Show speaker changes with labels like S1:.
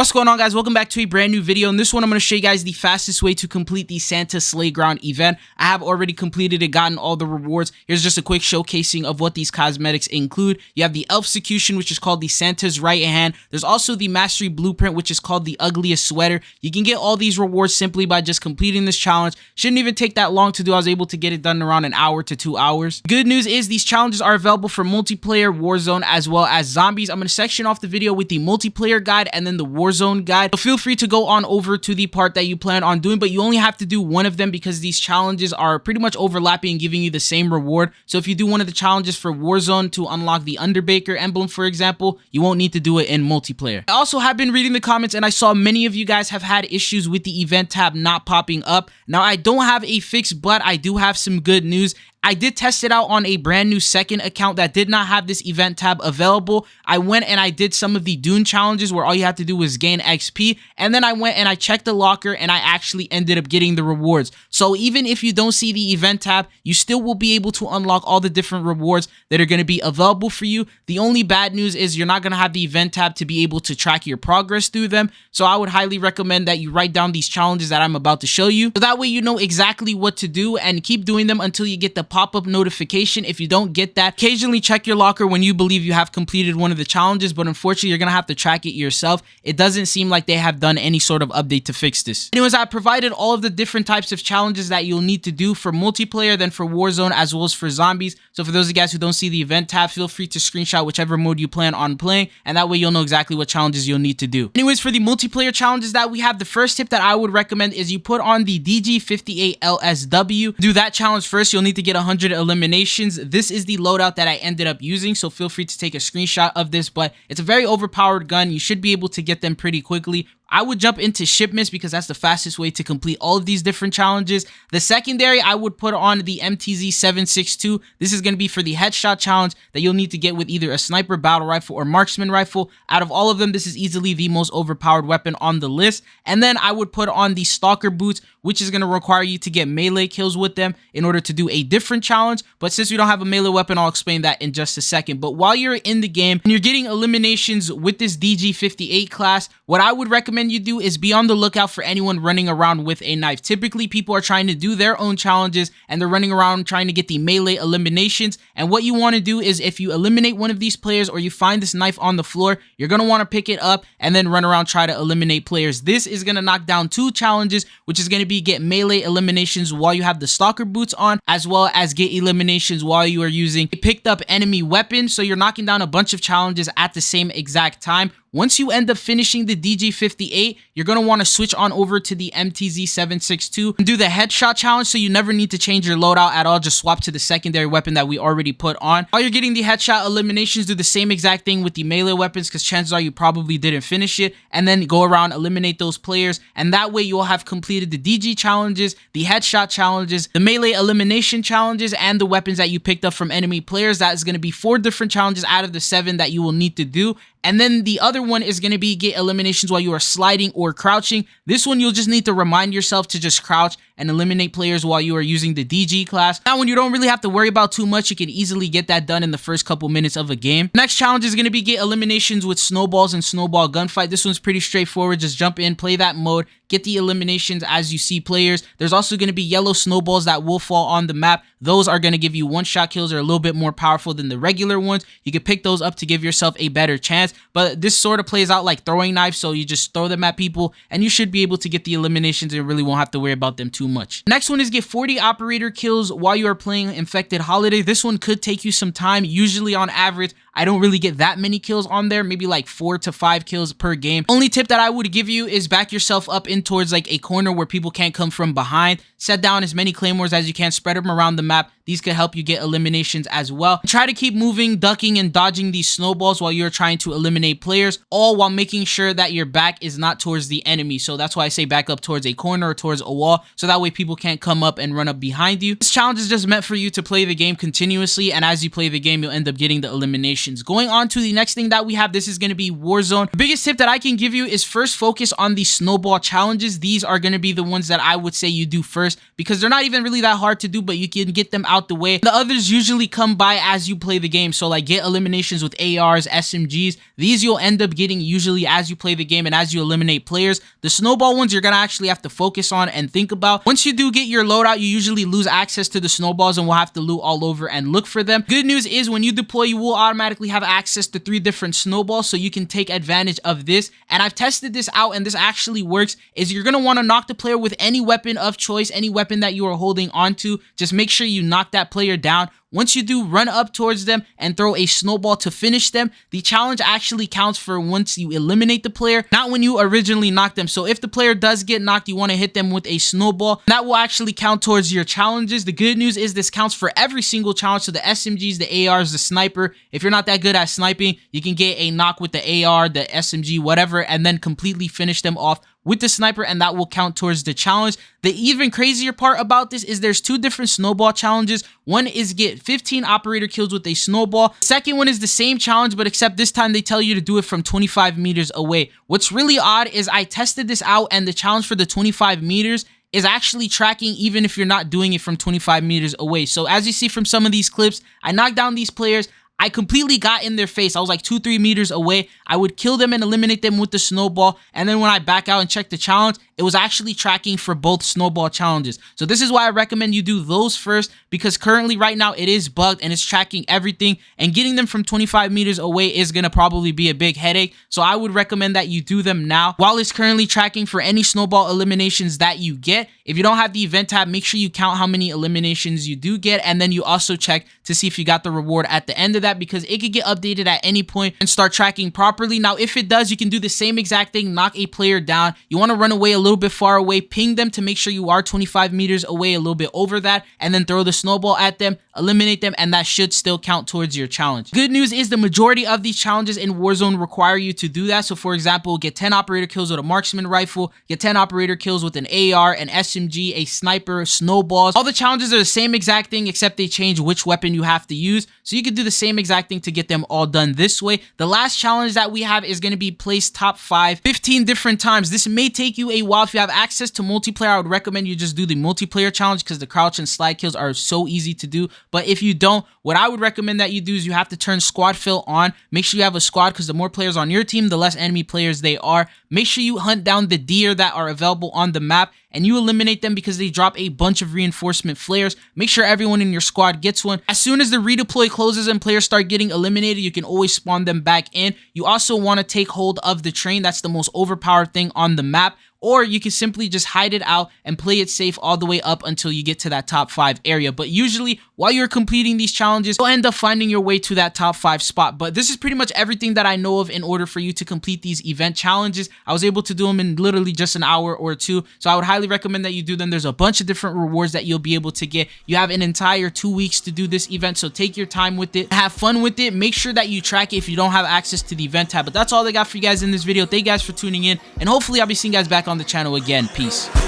S1: What's going on, guys? Welcome back to a brand new video. In this one, I'm going to show you guys the fastest way to complete the Santa Slayground event. I have already completed it, gotten all the rewards. Here's just a quick showcasing of what these cosmetics include. You have the Execution, which is called the Santa's right hand. There's also the Mastery Blueprint, which is called the Ugliest Sweater. You can get all these rewards simply by just completing this challenge. Shouldn't even take that long to do. I was able to get it done in around an hour to 2 hours. Good news is these challenges are available for multiplayer, Warzone, as well as zombies. I'm going to section off the video with the multiplayer guide and then the Warzone guide. So feel free to go on over to the part that you plan on doing, but you only have to do one of them because these challenges are pretty much overlapping and giving you the same reward. So if you do one of the challenges for Warzone to unlock the Underbaker emblem, for example, you won't need to do it in multiplayer. I also have been reading the comments and I saw many of you guys have had issues with the event tab not popping up. Now, I don't have a fix, but I do have some good news. I did test it out on a brand new second account that did not have this event tab available. I went and I did some of the Dune challenges where all you have to do was gain XP. And then I went and I checked the locker and I actually ended up getting the rewards. So even if you don't see the event tab, you still will be able to unlock all the different rewards that are going to be available for you. The only bad news is you're not going to have the event tab to be able to track your progress through them. So I would highly recommend that you write down these challenges that I'm about to show you. So that way you know exactly what to do and keep doing them until you get the pop-up notification. If you don't get that, occasionally check your locker when you believe you have completed one of the challenges, but unfortunately you're gonna have to track it yourself. It doesn't seem like they have done any sort of update to fix this. Anyways, I provided all of the different types of challenges that you'll need to do for multiplayer, then for Warzone, as well as for zombies. So for those of you guys who don't see the event tab, feel free to screenshot whichever mode you plan on playing, and that way you'll know exactly what challenges you'll need to do. Anyways, for the multiplayer challenges that we have, the first tip that I would recommend is you put on the DG58 LSW. Do that challenge first. You'll need to get 100 eliminations. This is the loadout that I ended up using, so feel free to take a screenshot of this, but it's a very overpowered gun. You should be able to get them pretty quickly. I would jump into shipments because that's the fastest way to complete all of these different challenges. The secondary, I would put on the MTZ 762. This is going to be for the headshot challenge that you'll need to get with either a sniper, battle rifle, or marksman rifle. Out of all of them, this is easily the most overpowered weapon on the list. And then I would put on the stalker boots, which is going to require you to get melee kills with them in order to do a different challenge. But since we don't have a melee weapon, I'll explain that in just a second. But while you're in the game and you're getting eliminations with this DG58 class, what I would recommend you do is be on the lookout for anyone running around with a knife. Typically, people are trying to do their own challenges and they're running around trying to get the melee eliminations. And what you want to do is if you eliminate one of these players or you find this knife on the floor, you're going to want to pick it up and then run around try to eliminate players. This is going to knock down 2 challenges, which is going to be get melee eliminations while you have the stalker boots on, as well as get eliminations while you are using a picked up enemy weapon. So you're knocking down a bunch of challenges at the same exact time. Once you end up finishing the DG58, you're going to want to switch on over to the MTZ 762 and do the headshot challenge, so you never need to change your loadout at all. Just swap to the secondary weapon that we already put on. While you're getting the headshot eliminations, do the same exact thing with the melee weapons because chances are you probably didn't finish it, and then go around, eliminate those players, and that way you'll have completed the DG challenges, the headshot challenges, the melee elimination challenges, and the weapons that you picked up from enemy players. That is going to be 4 different challenges out of the 7 that you will need to do. And then the other one is going to be get eliminations while you are sliding or crouching. This one, you'll just need to remind yourself to just crouch and eliminate players while you are using the DG class. That one you don't really have to worry about too much. You can easily get that done in the first couple minutes of a game. Next challenge is going to be get eliminations with snowballs and snowball gunfight. This one's pretty straightforward. Just jump in, play that mode, get the eliminations as you see players. There's also going to be yellow snowballs that will fall on the map. Those are going to give you one-shot kills. They're a little bit more powerful than the regular ones. You can pick those up to give yourself a better chance, but this sort of plays out like throwing knives, so you just throw them at people and you should be able to get the eliminations and really won't have to worry about them too much. Next one is get 40 operator kills while you are playing Infected Holiday. This one could take you some time. Usually on average, I don't really get that many kills on there, maybe like 4 to 5 kills per game. Only tip that I would give you is back yourself up in towards like a corner where people can't come from behind. Set down as many claymores as you can, spread them around the map. These could help you get eliminations as well. Try to keep moving, ducking, and dodging these snowballs while you're trying to eliminate players, all while making sure that your back is not towards the enemy. So that's why I say back up towards a corner or towards a wall, so that way people can't come up and run up behind you. This challenge is just meant for you to play the game continuously, and as you play the game, you'll end up getting the elimination. eliminations. Going on to the next thing that we have, this is going to be Warzone. The biggest tip that I can give you is first focus on the snowball challenges. These are going to be the ones that I would say you do first because they're not even really that hard to do, but you can get them out the way. The others usually come by as you play the game. So like get eliminations with ARs, SMGs. These you'll end up getting usually as you play the game and as you eliminate players. The snowball ones you're going to actually have to focus on and think about. Once you do get your loadout, you usually lose access to the snowballs and will have to loot all over and look for them. Good news is when you deploy, you will automatically have access to 3 different snowballs, so you can take advantage of this. And I've tested this out and this actually works. Is you're going to want to knock the player with any weapon of choice, any weapon that you are holding onto. Just make sure you knock that player down. Once you do, run up towards them and throw a snowball to finish them. The challenge actually counts for once you eliminate the player, not when you originally knock them. So if the player does get knocked, you want to hit them with a snowball. That will actually count towards your challenges. The good news is this counts for every single challenge. So the SMGs, the ARs, the sniper. If you're not that good at sniping, you can get a knock with the AR, the SMG, whatever, and then completely finish them off with the sniper, and that will count towards the challenge. The even crazier part about this is there's 2 different snowball challenges. One is get 15 operator kills with a snowball. Second one is the same challenge, but except this time they tell you to do it from 25 meters away. What's really odd is I tested this out and the challenge for the 25 meters is actually tracking even if you're not doing it from 25 meters away. So as you see from some of these clips, I knocked down these players. I completely got in their face. I was like 2-3 meters away. I would kill them and eliminate them with the snowball. And then when I back out and check the challenge, it was actually tracking for both snowball challenges. So this is why I recommend you do those first, because currently right now it is bugged and it's tracking everything, and getting them from 25 meters away is going to probably be a big headache. So I would recommend that you do them now while it's currently tracking for any snowball eliminations that you get. If you don't have the event tab, make sure you count how many eliminations you do get, and then you also check to see if you got the reward at the end of that, because it could get updated at any point and start tracking properly. Now if it does, you can do the same exact thing, knock a player down. You want to run away a little bit far away, ping them to make sure you are 25 meters away, a little bit over that, and then throw the snowball at them, eliminate them, and that should still count towards your challenge. Good news is the majority of these challenges in Warzone require you to do that. So for example, get 10 operator kills with a marksman rifle, get 10 operator kills with an AR, an SMG, a sniper, snowballs. All the challenges are the same exact thing except they change which weapon you have to use. So you can do the same exact thing to get them all done this way. The last challenge that we have is going to be place top 5 15 different times. This may take you a while. If you have access to multiplayer, I would recommend you just do the multiplayer challenge because the crouch and slide kills are so easy to do. But if you don't, what I would recommend that you do is you have to turn squad fill on. Make sure you have a squad because the more players on your team, the less enemy players they are. Make sure you hunt down the deer that are available on the map and you eliminate them because they drop a bunch of reinforcement flares. Make sure everyone in your squad gets one. As soon as the redeploy closes and players start getting eliminated, you can always spawn them back in. You also want to take hold of the train. That's the most overpowered thing on the map. Or you can simply just hide it out and play it safe all the way up until you get to that top 5 area. But usually, while you're completing these challenges, you'll end up finding your way to that top 5 spot. But this is pretty much everything that I know of in order for you to complete these event challenges. I was able to do them in literally just an hour or 2. So I would highly recommend that you do them. There's a bunch of different rewards that you'll be able to get. You have an entire 2 weeks to do this event. So take your time with it. Have fun with it. Make sure that you track it if you don't have access to the event tab. But that's all I got for you guys in this video. Thank you guys for tuning in. And hopefully I'll be seeing you guys back on the channel again. Peace.